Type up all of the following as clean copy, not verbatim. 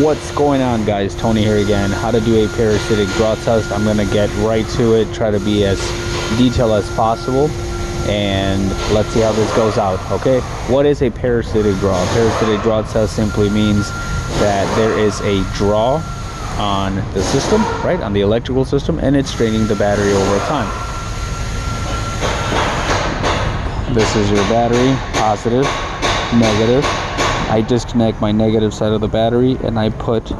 What's going on, guys? Tony here again. How to do a parasitic draw test. I'm gonna get right to it, try to be as detailed as possible, and let's see how this goes out. Okay, what is a parasitic draw? A parasitic draw test simply means that there is a draw on the system, right, on the electrical system, and it's draining the battery over time. This is your battery, positive, negative. I disconnect my negative side of the battery and I put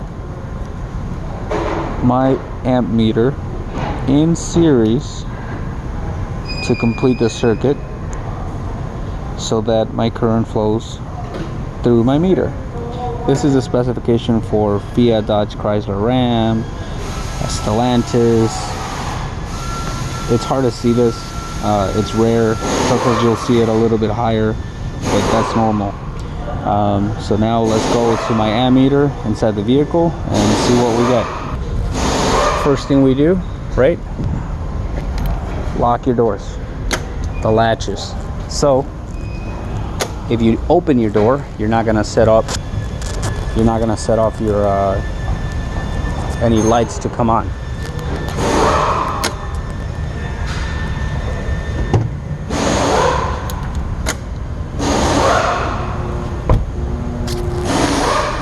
my amp meter in series to complete the circuit so that my current flows through my meter. This is a specification for Fiat, Dodge, Chrysler, Ram, Stalantis. It's hard to see this. It's rare. Sometimes you'll see it a little bit higher, but that's normal. So now let's go to my ammeter inside the vehicle and see what we get. First thing we do, right? Lock your doors, the latches. So if you open your door, you're not gonna set off your any lights to come on.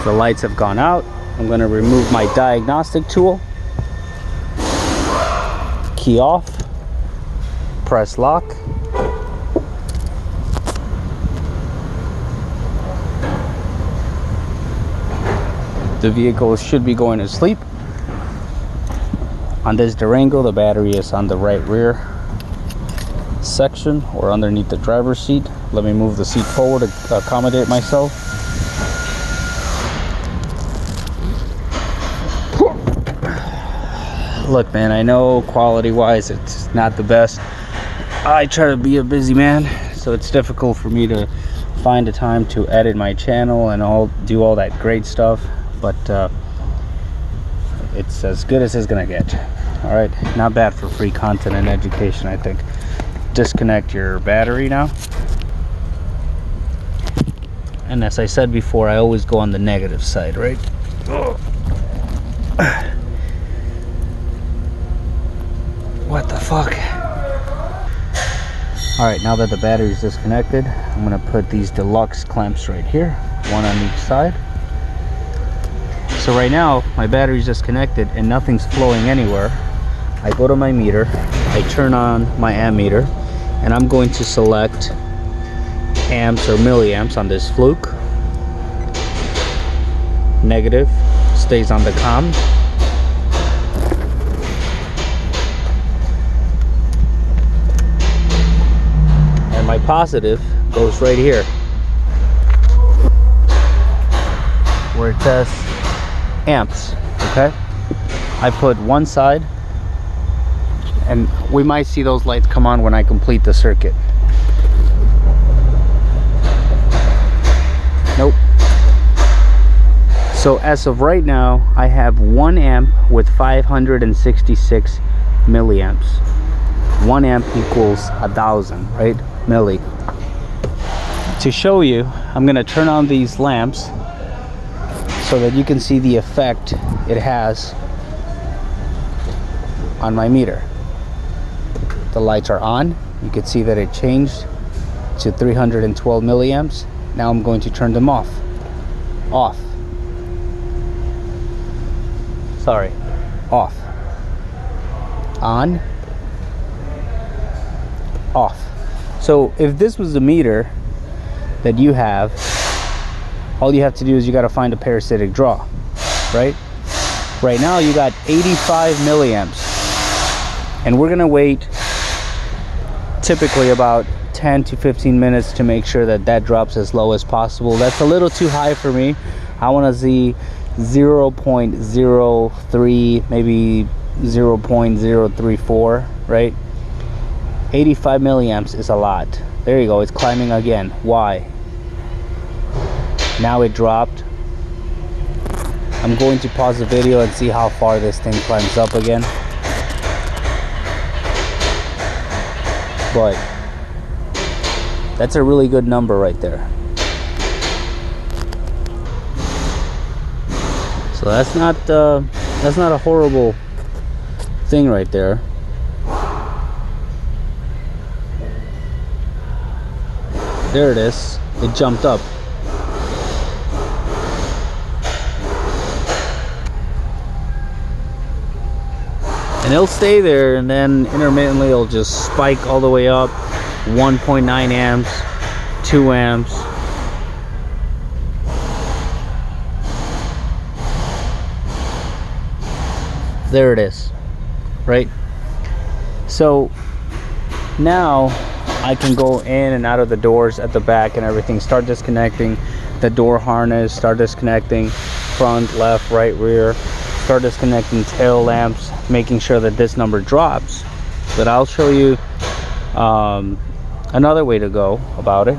The lights have gone out. I'm going to remove my diagnostic tool. Key off. Press lock. The vehicle should be going to sleep. On this Durango, the battery is on the right rear section or underneath the driver's seat. Let me move the seat forward to accommodate myself. Look, man, I know quality wise it's not the best. I try to be a busy man, so it's difficult for me to find a time to edit my channel and do all that great stuff, but it's as good as it's gonna get. All right, not bad for free content and education, I think. Disconnect your battery now, and as I said before, I always go on the negative side, right? What the fuck? All right, now that the battery is disconnected, I'm gonna put these deluxe clamps right here, one on each side. So right now my battery's disconnected and nothing's flowing anywhere. I go to my meter, I turn on my ammeter, and I'm going to select amps or milliamps on this fluke. Negative stays on the comm. My positive goes right here where it says amps. Okay, I put one side, and we might see those lights come on when I complete the circuit. Nope. So as of right now, I have 1 amp with 566 milliamps. 1 amp equals 1,000, right? Milli. To show you, I'm going to turn on these lamps so that you can see the effect it has on my meter. The lights are on. You can see that it changed to 312 milliamps. Now I'm going to turn them off. Off. Sorry. Off. On. Off. So if this was the meter that you have, all you have to do is you got to find a parasitic draw, right? Right now you got 85 milliamps, and we're gonna wait typically about 10 to 15 minutes to make sure that that drops as low as possible. That's a little too high for me. I want to see 0.03, maybe 0.034, right? 85 milliamps is a lot. There you go, it's climbing again. Why? Now it dropped. I'm going to pause the video and see how far this thing climbs up again. But that's a really good number right there. So that's not a horrible thing right there. There it is. It jumped up. And it'll stay there, and then intermittently it'll just spike all the way up. 1.9 amps, 2 amps. There it is, right? So now I can go in and out of the doors at the back and everything, start disconnecting the door harness, start disconnecting front, left, right, rear, start disconnecting tail lamps, making sure that this number drops. But I'll show you another way to go about it.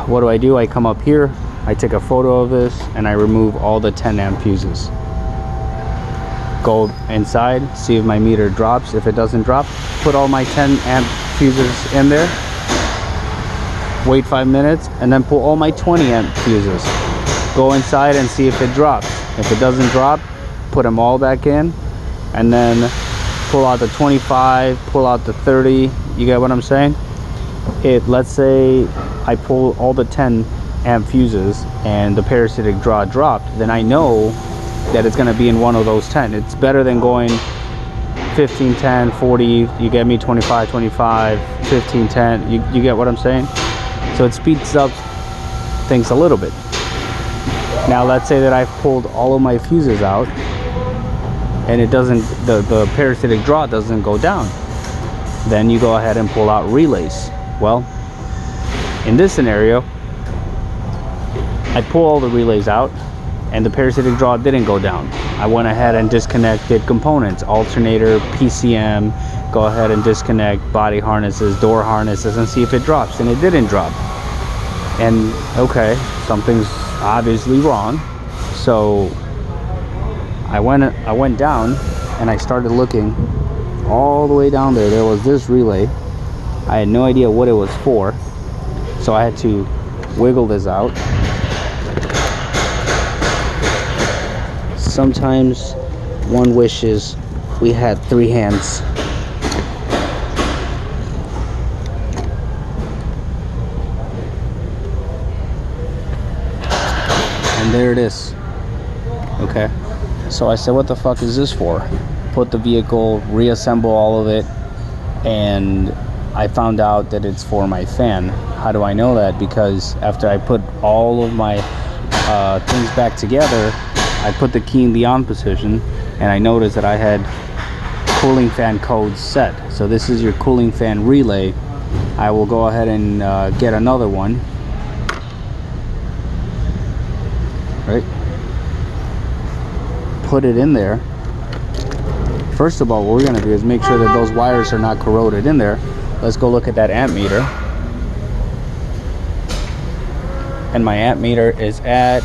What do? I come up here, I take a photo of this, and I remove all the 10 amp fuses. Go inside, see if my meter drops. If it doesn't drop, put all my 10 amp fuses in there, wait 5 minutes, and then pull all my 20 amp fuses. Go inside and see if it drops. If it doesn't drop, put them all back in, and then pull out the 25, pull out the 30. You get what I'm saying? Let's say I pull all the 10 amp fuses and the parasitic draw dropped, then I know that it's going to be in one of those 10. It's better than going 15, 10, 40, you get me, 25, 25, 15, 10. You get what I'm saying? So it speeds up things a little bit. Now let's say that I've pulled all of my fuses out and it doesn't, the parasitic draw doesn't go down. Then you go ahead and pull out relays. Well, in this scenario, I pull all the relays out and the parasitic draw didn't go down. I went ahead and disconnected components, alternator, PCM, go ahead and disconnect body harnesses, door harnesses, and see if it drops. And it didn't drop. And okay, something's obviously wrong. So I went down and I started looking all the way down there. There was this relay. I had no idea what it was for, so I had to wiggle this out. Sometimes one wishes we had 3 hands. And there it is. Okay, so I said, what the fuck is this for? Put the vehicle, reassemble all of it, and I found out that it's for my fan. How do I know that? Because after I put all of my things back together, I put the key in the on position, and I noticed that I had cooling fan codes set. So this is your cooling fan relay. I will go ahead and get another one. Right? Put it in there. First of all, what we're going to do is make sure that those wires are not corroded in there. Let's go look at that amp meter. And my amp meter is at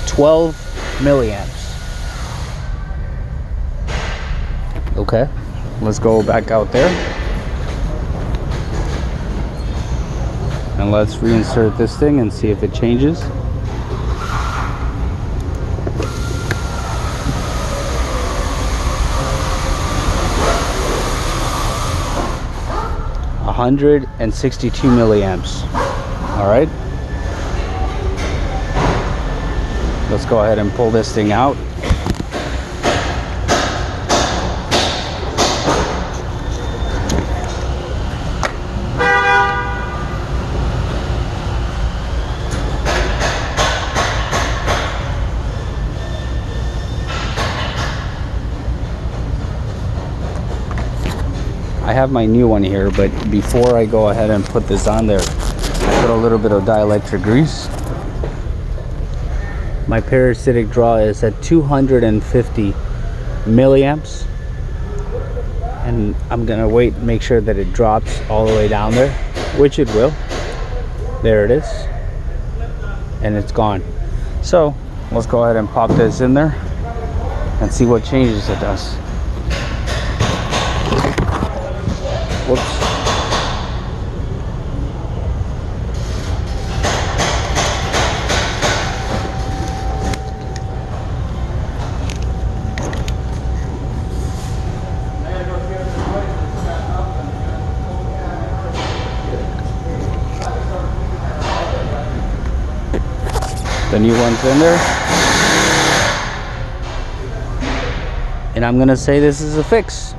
12 milliamps. Okay, let's go back out there. And let's reinsert this thing and see if it changes. $162 milliamps. All right, let's go ahead and pull this thing out. I have my new one here, but before I go ahead and put this on there, I put a little bit of dielectric grease. My parasitic draw is at 250 milliamps, and I'm gonna wait and make sure that it drops all the way down there, which it will. There it is, and it's gone. So let's go ahead and pop this in there and see what changes it does. Whoops. The new one's in there. And I'm gonna say this is a fix.